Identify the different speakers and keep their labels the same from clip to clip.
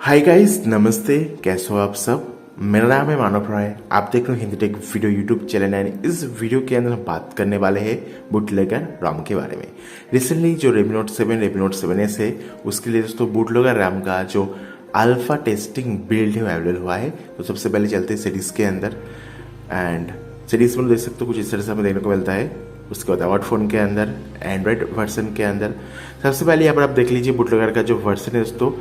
Speaker 1: Hi guys, नमस्ते। कैसे हो आप सब। मेरा नाम है मानव राय। आप देख रहे हो Hindi take video YouTube channel and इस वीडियो के अंदर हम बात करने वाले हैं बूटलेगर रैम के बारे में। रिसेंटली जो Redmi Note 7S है उसके लिए दोस्तों बूटलेगर रैम का जो अल्फा टेस्टिंग बिल्ड है अवेलेबल हुआ है। तो सबसे पहले चलते हैं सेटिंग्स के अंदर एंड सेटिंग्स में देख सकते हो कुछ इस तरह से हमें देखने को मिलता है। उसके बाद अवार्ड फोन के अंदर एंड्रॉयड वर्जन के अंदर सबसे पहले यहाँ पर आप देख लीजिए बूटलेगर का जो वर्जन है दोस्तों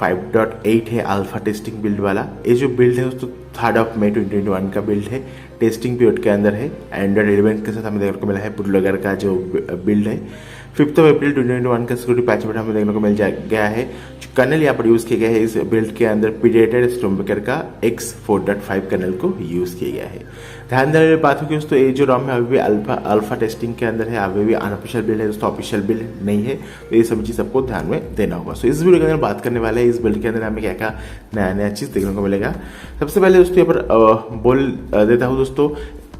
Speaker 1: 5.8 है अल्फा टेस्टिंग बिल्ड वाला। ये जो बिल्ड है दोस्तों 3 मई 2021 का बिल्ड है, टेस्टिंग पीरियड के अंदर है। एंड्रॉयड 11 के साथ हमें देखने को मिला है बूटलेगर का जो बिल्ड है। 5 अप्रैल 2021 का सिक्योरिटी पैच में हमें देखने को मिल गया है। जो कर्नल यहाँ पर यूज किया गया है इस बिल्ड के अंदर प्रीडेटर स्टॉर्मबेकर का X4.5 कर्नल को यूज किया गया है। ध्यान देने वाली बात होगी दोस्तों, ये जो रॉम है अभी भी अल्फा टेस्टिंग के अंदर है, अभी भी अनऑफिशियल बिल्ड है दोस्तों, ऑफिशियल बिल्ड नहीं है। तो ये सभी चीज सबको ध्यान में देना होगा। सो इस वीडियो के अंदर बात करने वाले हैं इस बिल्ड के अंदर हमें क्या क्या नया चीज देखने को मिलेगा। सबसे पहले दोस्तों यहाँ पर बोल देता हूँ दोस्तों,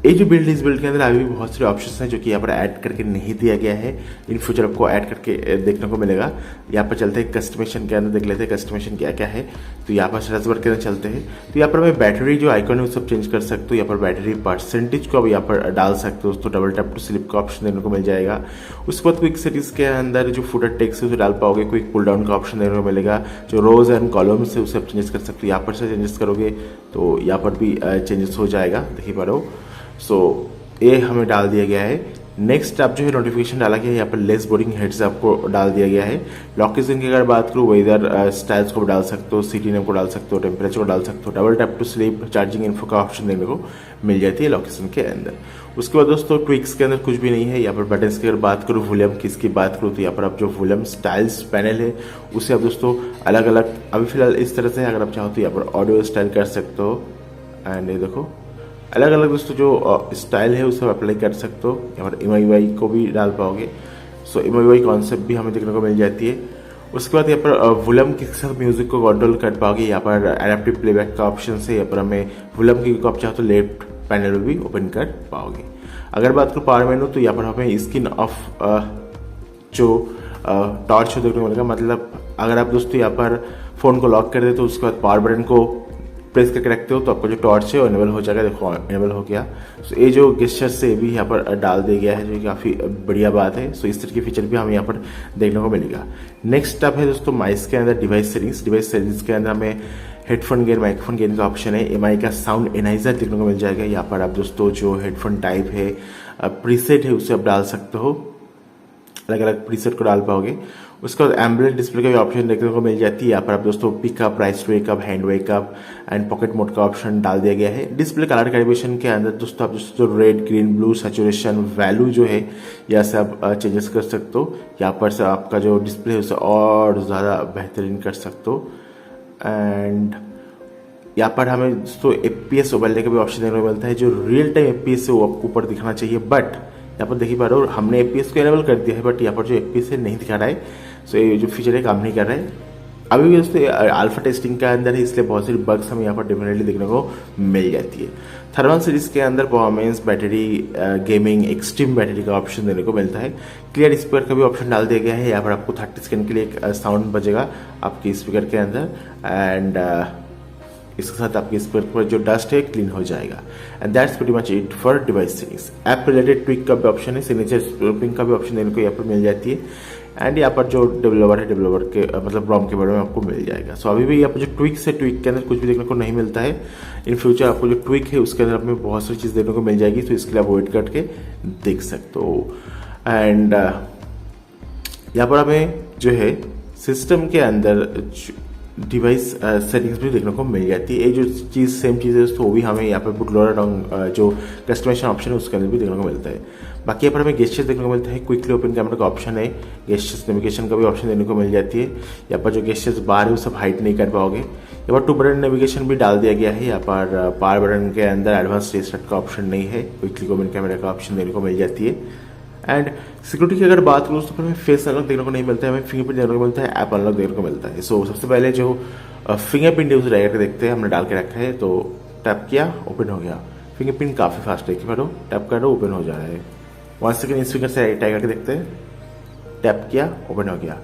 Speaker 1: ये जो बिल्ड इस बिल्ड के अंदर अभी भी बहुत सारे ऑप्शंस हैं जो कि यहाँ पर ऐड करके नहीं दिया गया है। इन फ्यूचर आपको ऐड करके देखने को मिलेगा। यहाँ पर चलते हैं कस्टमाइजेशन के अंदर, देख लेते हैं कस्टमाइजेशन क्या क्या है। तो यहाँ पर सर्च बार के अंदर चलते हैं। तो यहाँ पर मैं बैटरी जो आइकन है वो सब चेंज कर सकते हो। यहाँ पर बैटरी परसेंटेज को अब यहाँ पर डाल सकते हो दोस्तों, डबल टैप टू स्लिप का ऑप्शन देखने को मिल जाएगा। उसके बाद क्विक सेटिंग्स के अंदर जो फुटर टेक्स्ट है उसे डाल पाओगे। क्विक पुल डाउन का ऑप्शन देखने को मिलेगा। जो रोज एंड कॉलम्स है उसे आप चेंजेस कर सकते हो। यहाँ पर से चेंजेस करोगे तो यहाँ पर भी चेंजेस हो जाएगा, देख ही पा रहे हो। सो ये हमें डाल दिया गया है। नेक्स्ट आप जो है नोटिफिकेशन डाला गया है, यहाँ पर लेस बोरिंग हेड्स आपको डाल दिया गया है। लोकेशन की अगर बात करूँ वेदर स्टाइल्स को डाल सकते हो, सिटी नेम को डाल सकते हो, टेम्परेचर को डाल सकते हो। Double tap to sleep charging info का ऑप्शन देखने को मिल जाती है लोकेशन के अंदर। उसके बाद दोस्तों ट्विक्स के अंदर कुछ भी नहीं है। यहाँ पर बटन्स की अगर बात करूँ, वॉल्यूम किसकी बात करूँ तो यहाँ पर आप जो वॉल्यूम स्टाइल्स पैनल है उसे आप दोस्तों अलग अलग अभी फिलहाल इस तरह से अगर आप चाहो तो यहाँ पर ऑडियो स्टाइल कर सकते हो। एंड ये देखो अलग अलग दोस्तों जो स्टाइल है उसे अप्लाई कर सकते हो। यहाँ पर MIUI को भी डाल पाओगे। सो MIUI कॉन्सेप्ट भी हमें देखने को मिल जाती है। उसके बाद यहाँ पर वॉल्यूम के साथ म्यूजिक को कंट्रोल कर पाओगे। यहाँ पर एडेप्टिव प्लेबैक का ऑप्शन है। यहाँ पर हमें वॉल्यूम की आप चाहो तो लेफ्ट पैनल भी ओपन कर पाओगे। अगर बात करूँ पावर मेनू तो यहाँ पर हमें स्क्रीन ऑफ जो टॉर्च देखने को मिलेगा। मतलब अगर आप दोस्तों यहाँ पर फोन को लॉक कर दे तो उसके बाद पावर बटन को प्रेस करके रखते हो तो आपको जो टॉर्च है वो इनेबल हो जाएगा। देखो इनेबल हो गया। सो ये जो गेस्चर से भी यहाँ पर डाल दिया गया है जो काफ़ी बढ़िया बात है। सो इस तरह के फीचर भी हमें यहाँ पर देखने को मिलेगा। नेक्स्ट स्टेप है दोस्तों माइस के अंदर डिवाइस सेटिंग्स। डिवाइस सेटिंग्स के अंदर हमें हेडफोन गेन माइक्रोफोन गेन का ऑप्शन है। MI का साउंड एनाइजर देखने को मिल जाएगा। यहाँ पर आप दोस्तों जो हेडफोन टाइप है प्रीसेट है उसे आप डाल सकते हो, अलग अलग प्रीसेट को डाल पाओगे। उसके बाद एम्बुलेंट डिस्प्ले का भी ऑप्शन देखने को मिल जाती है। यहाँ पर आप दोस्तों pick up, raise to wake up, hand wake up and pocket mode का ऑप्शन डाल दिया गया है। डिस्प्ले कलर कैलिब्रेशन के अंदर दोस्तों आप दोस्तों जो red, green, blue saturation value जो है यहाँ से आप चेंजेस कर सकते हो। यहाँ पर से आपका जो डिस्प्ले है उसे और ज़्यादा बेहतरीन कर सकते हो। एंड यहाँ पर हमें दोस्तों FPS उबलने का भी ऑप्शन देखने को मिलता है। जो रियल टाइम FPS है वो आपको ऊपर दिखना चाहिए, बट यहाँ पर देखिए पा रहे हो हमने FPS को इनेबल कर दिया है बट यहाँ पर जो FPS है नहीं दिखा रहा है। सो ये जो फीचर है काम नहीं कर रहा है। अभी भी दोस्तों अल्फा टेस्टिंग के अंदर है, इसलिए बहुत सारी बग्स हमें यहाँ पर डेफिनेटली देखने को मिल जाती है। थर्मल सीरीज के अंदर performance, battery, gaming, extreme battery का ऑप्शन देने को मिलता है। क्लियर स्पीकर का भी ऑप्शन डाल दिया गया है। यहाँ पर आपको 30 सेकंड के लिए एक साउंड बजेगा आपके स्पीकर के अंदर एंड इसके साथ आपके स्पीकर पर जो डस्ट है क्लीन हो जाएगा। And that's pretty much it for device settings. App related tweak का भी ऑप्शन है, सिग्नेचर स्क्रैपिंग का भी ऑप्शन देने को यहाँ पर मिल जाती है। एंड यहाँ पर जो डेवलपर है डेवलपर के मतलब रॉम के बारे में आपको मिल जाएगा। सो अभी भी यहाँ पर जो ट्विक्स है ट्विक के अंदर कुछ भी देखने को नहीं मिलता है। इन फ्यूचर आपको जो ट्विक है उसके अंदर आपको बहुत सारी चीज़ देखने को मिल जाएगी, तो इसके लिए आप वेट करके देख सकते हो। एंड यहाँ पर हमें जो है सिस्टम के अंदर डिवाइस सेटिंग्स भी देखने को मिल जाती है। ये जो चीज़ सेम चीज़ है दोस्तों वो भी हमें यहाँ पर बूटलोगर जो कस्टमाइजेशन ऑप्शन है उसके अंदर भी देखने को मिलता है। बाकी यहाँ पर हमें गेस्चर्स देखने को मिलता है। क्विकली ओपन कैमरा का ऑप्शन है। गेस्चर्स नेविगेशन का भी ऑप्शन देने को मिल जाती है। यहाँ पर जो गेस्चर्स बार है वो सब हाइड नहीं कर पाओगे। यहाँ पर 2 बटन नेविगेशन भी डाल दिया गया है। यहाँ पर पावर बटन के अंदर एडवांस रीस्टार्ट का ऑप्शन नहीं है। क्विकली ओपन कैमरा का ऑप्शन देने को मिल जाती है। एंड सिक्योरिटी की अगर बात करूँ तो हमें फेस अनलॉक देखने को नहीं मिलता है, हमें फिंगरप्रिंट देखने को मिलता है, ऐप अनलॉक देखने को मिलता है। सो सबसे पहले जो फिंगरप्रिंट यूज डायरेक्ट देखते हैं, हमने डाल के रखा है तो टैप किया ओपन हो गया। फिंगरप्रिंट काफ़ी फास्ट है कि भाई टैप करो ओपन हो जा रहा है। 1 सेकंड इस फिंगर से टाइप करके देखते हैं, टैप किया ओपन हो गया।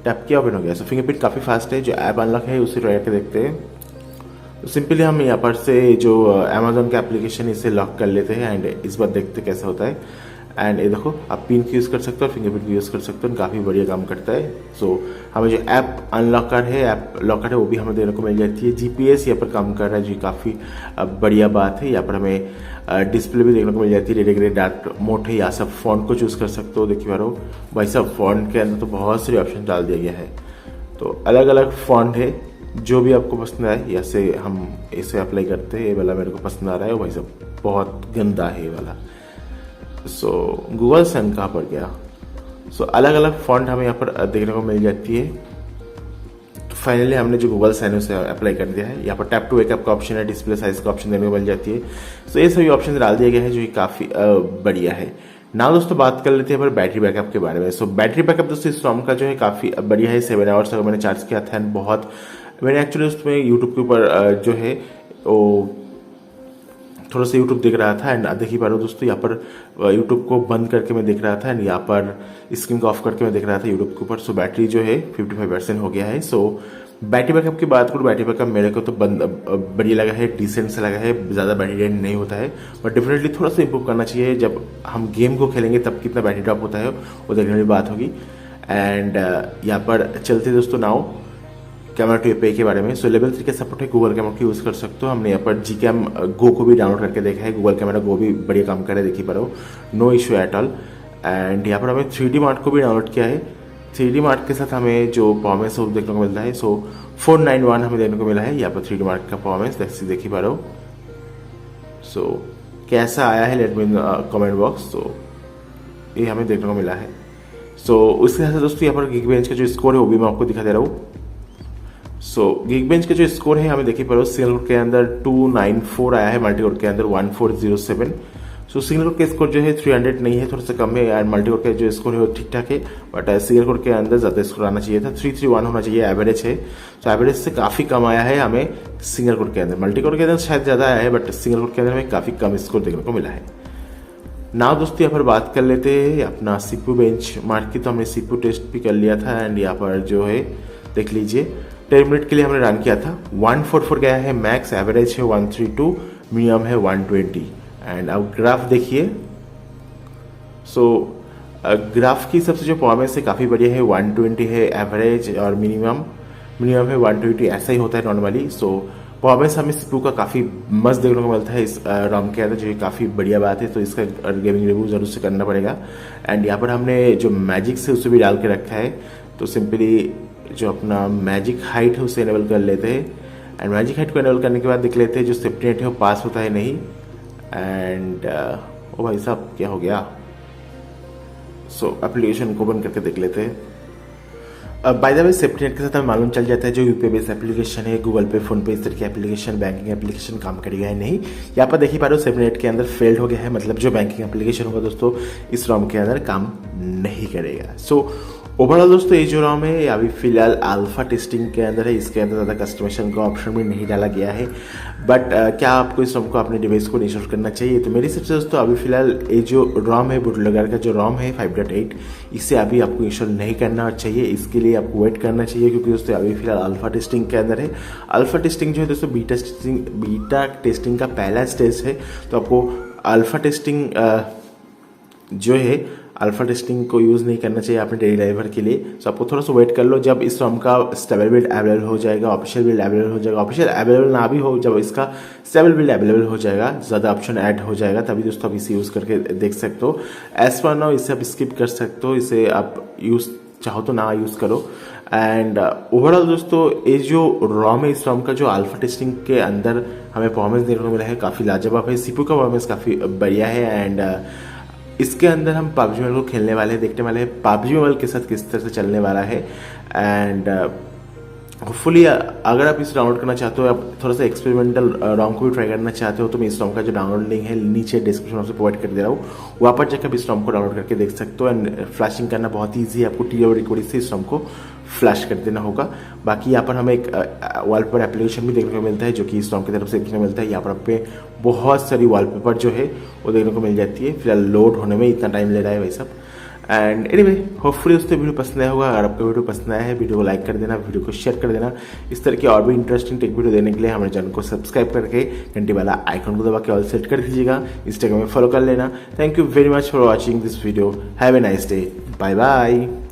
Speaker 1: टैप किया ओपन हो गया। सो फिंगरप्रिंट काफ़ी फास्ट है। जो ऐप अनलॉक है उसे ट्राई करके देखते हैं। तो सिंपली हम यहाँ पर से जो अमेजोन का एप्लीकेशन इसे लॉक कर लेते हैं एंड इस बार देखते कैसा होता है। एंड ये देखो आप पिन की यूज़ कर सकते हो और फिंगरप्रिंट की यूज़ कर सकते हो, काफ़ी बढ़िया काम करता है। सो हमें जो ऐप अनलॉकर है, ऐप लॉकर है, वो भी हमें देने को मिल जाती है। जीपीएस यहाँ पर काम कर रहा है जो काफ़ी बढ़िया बात है। यहाँ पर हमें डिस्प्ले भी देखने को मिल जाती है। रेडिग्रेड डार्क मोड है, यहाँ सब फ़ॉन्ट को चूज़ कर सकते हो। देखिए बारो भाई साहब फ़ॉन्ट के अंदर तो बहुत सारे ऑप्शन डाल दिया गया है। तो अलग अलग फ़ॉन्ट है, जो भी आपको पसंद आए ऐसे हम इसे अप्लाई करते हैं। ये वाला मेरे को पसंद आ रहा है, भाई साहब बहुत गंदा है ये वाला। सो गूगल सन कहाँ पर गया। सो अलग अलग फॉन्ट हमें यहाँ पर देखने को मिल जाती है। तो फाइनली हमने जो गूगल सन उसे अप्लाई कर दिया है। यहाँ पर टैप टू वेकअप का ऑप्शन है, डिस्प्ले साइज का ऑप्शन देने को मिल जाती है। सो ये सभी ऑप्शन डाल दिए गए हैं जो कि काफ़ी बढ़िया है। ना दोस्तों बात कर लेते हैं पर बैटरी बैकअप के बारे में। सो बैटरी बैकअप दोस्तों इस ROM का जो है काफ़ी बढ़िया है। 7 आवर्स तक मैंने चार्ज किया था एंड बहुत मैंने एक्चुअली उसमें यूट्यूब के ऊपर जो है वो थोड़ा सा यूट्यूब देख रहा था एंड देख ही पा रहा हूँ दोस्तों, यहाँ पर यूट्यूब को बंद करके मैं देख रहा था एंड यहाँ पर स्क्रीन को ऑफ करके मैं देख रहा था यूट्यूब के ऊपर। सो बैटरी जो है 55% हो गया है। सो बैटरी बैकअप की बात करूँ, बैटरी बैकअप मेरे को तो बढ़िया लगा है, डिसेंट से लगा है। ज़्यादा बैटरी ड्रेन नहीं होता है, बट डेफिनेटली थोड़ा सा इंप्रूव करना चाहिए। जब हम गेम को खेलेंगे तब कितना बैटरी ड्रॉप होता है वो देखने वाली बात होगी। एंड यहाँ पर चलते दोस्तों नाउ कैमरा टू एपीआई के बारे में। सो लेवल 3 का सपोर्ट है, गूगल कैमरा की यूज़ कर सकते हो। हमने यहाँ पर Gcam Go को भी डाउनलोड करके देखा है, गूगल कैमरा Go भी बढ़िया काम कर रहा है, देखिए पर no issue at all. And यहाँ पर हमें 3D मार्ट को भी डाउनलोड किया है। 3D मार्ट के साथ हमें जो परफॉर्मेंस है वो देखने को मिलता है। सो 491 हमें देखने को मिला है यहाँ पर 3D मार्ट का परफॉर्मेंस, देखिए पा रहे हो। सो कैसा आया है लेट मी कमेंट बॉक्स। तो ये हमें देखने को मिला है। सो उसके साथ दोस्तों यहाँ पर Geekbench का जो स्कोर है वो भी मैं आपको दिखा दे रहा हूँ। सो Geekbench का जो स्कोर है हमें देखिए पर सिंगल कोर के अंदर 294 आया है, मल्टी कोर के अंदर 1407। सो सिंगल कोर के स्कोर जो है 300 नहीं है, थोड़ा सा कम है। एंड मल्टी कोर का जो स्कोर है वो ठीक ठाक है, बट सिंगल कोर के अंदर ज़्यादा स्कोर आना चाहिए था, 331 होना चाहिए, एवरेज है। तो एवरेज से काफ़ी कम आया है हमें सिंगल कोर के अंदर। मल्टी कोर के अंदर शायद ज़्यादा आया है, बट सिंगल कोर के अंदर हमें काफ़ी कम स्कोर देखने को मिला है। ना दोस्तों यहाँ पर बात कर लेते हैं अपना CPU बेंचमार्क की। तो हमने CPU टेस्ट भी कर लिया था एंड यहाँ पर जो है देख लीजिए 10 मिनट के लिए हमने रन किया था। 144 गया है मैक्स, एवरेज है 132, मिनिमम है 120। एंड अब ग्राफ देखिए। सो ग्राफ की सबसे जो परफॉर्मेंस है काफ़ी बढ़िया है, 120 है एवरेज और मिनिमम है 120, ऐसा ही होता है नॉर्मली। सो परफॉर्मेंस हमें CPU का काफ़ी मस्त देखने को मिलता है इस ROM के अंदर, जो काफ़ी बढ़िया बात है। तो इसका गेमिंग रिव्यू जरूर से करना पड़ेगा। एंड यहाँ पर हमने जो मैजिक से उसे भी डाल के रखा है। तो सिंपली जो अपना मैजिक हाइट है उसे इनेबल कर लेते हैं। एंड मैजिक हाइट को इनेबल करने के बाद देख लेते हैं जो सेफ्टी नेट है वो पास होता है नहीं। एंड ओ भाई साहब क्या हो गया। सो एप्लीकेशन को ओपन करके देख लेते हैं। By the way safety net के साथ हमें मालूम चल जाता है जो यूपीआई बेस्ड एप्लीकेशन है, गूगल पे, फोन पे, इस तरह की एप्लीकेशन, बैंकिंग एप्लीकेशन काम करेगा या नहीं। यहाँ पर देखिए पा रहे हो सेफ्टी नेट के अंदर फेल्ड हो गया है, मतलब जो बैंकिंग एप्लीकेशन होगा दोस्तों इस ROM के अंदर काम नहीं करेगा। सो ओवरऑल दोस्तों ये जो ROM है अभी फिलहाल अल्फा टेस्टिंग के अंदर है, इसके अंदर ज़्यादा कस्टमाइजेशन का ऑप्शन भी नहीं डाला गया है। बट क्या आपको इस ROM को अपने डिवाइस को इंस्टॉल करना चाहिए? तो मेरे हिसाब से दोस्तों अभी फिलहाल ये जो ROM है, बूटलैगर का जो ROM है 5.8, इसे अभी आपको इंस्टॉल नहीं करना चाहिए। इसके लिए आपको वेट करना चाहिए, क्योंकि दोस्तों अभी फिलहाल अल्फा टेस्टिंग के अंदर है। अल्फा टेस्टिंग जो है दोस्तों बीटा टेस्टिंग का पहला स्टेज है। तो आपको अल्फा टेस्टिंग जो है अल्फा टेस्टिंग को यूज़ नहीं करना चाहिए अपने डेली ड्राइवर के लिए। तो आपको थोड़ा सा वेट कर लो, जब इस ROM का स्टेबल बिल्ड अवेलेबल हो जाएगा, ऑफिशियल बिल्ड अवेलेबल हो जाएगा। ऑफिशियल अवेलेबल ना भी हो, जब इसका स्टेबल बिल्ड अवेलेबल हो जाएगा, ज़्यादा ऑप्शन ऐड हो जाएगा, तभी दोस्तों आप इसे यूज़ करके देख सकते हो। एज पर नाउ इसे आप स्किप कर सकते हो, इसे आप यूज़ चाहो तो ना यूज़ करो। एंड ओवरऑल दोस्तों ये जो ROM है, इस ROM का जो अल्फा टेस्टिंग के अंदर हमें परफॉर्मेंस देखने को मिला है काफ़ी लाजवाब है। CPU का परफॉर्मेंस काफ़ी बढ़िया है। एंड इसके अंदर हम PUBG मोबाइल को खेलने वाले हैं, देखने वाले हैं PUBG मोबाइल के साथ किस तरह से चलने वाला है। एंड होपफुली अगर आप इसे डाउनलोड करना चाहते हो, आप थोड़ा सा एक्सपेरिमेंटल ROM को भी ट्राई करना चाहते हो, तो मैं इस ROM का जो डाउनलोड लिंक है नीचे डिस्क्रिप्शन में प्रोवाइड कर दे रहा हूँ, वहाँ पर जाकर आप इस ROM को डाउनलोड करके देख सकते हो। एंड फ्लैशिंग करना बहुत ईजी है, आपको TLO रिकॉर्डिंग से इस ROM को फ्लैश कर देना होगा। बाकी यहाँ पर हमें एक वॉलपेपर एप्लीकेशन भी देखने को मिलता है, जो कि इस ROM की तरफ से देखने को मिलता है। यहाँ पर पे बहुत सारी वॉलपेपर जो है वो देखने को मिल जाती है। फिलहाल लोड होने में इतना टाइम ले रहा है भाई साहब। एंड एनीवे होपफुली उससे वीडियो पसंद आया होगा। अगर आपको वीडियो पसंद आया है वीडियो को लाइक कर देना, वीडियो को शेयर कर देना। इस तरह की और भी इंटरेस्टिंग टेक वीडियो देने के लिए हमारे चैनल को सब्सक्राइब करके घंटी वाला आइकन को दबा के ऑल सेट कर दीजिएगा। इंस्टाग्राम में फॉलो कर लेना। Thank you very much for watching this video. Have a nice day. Bye bye.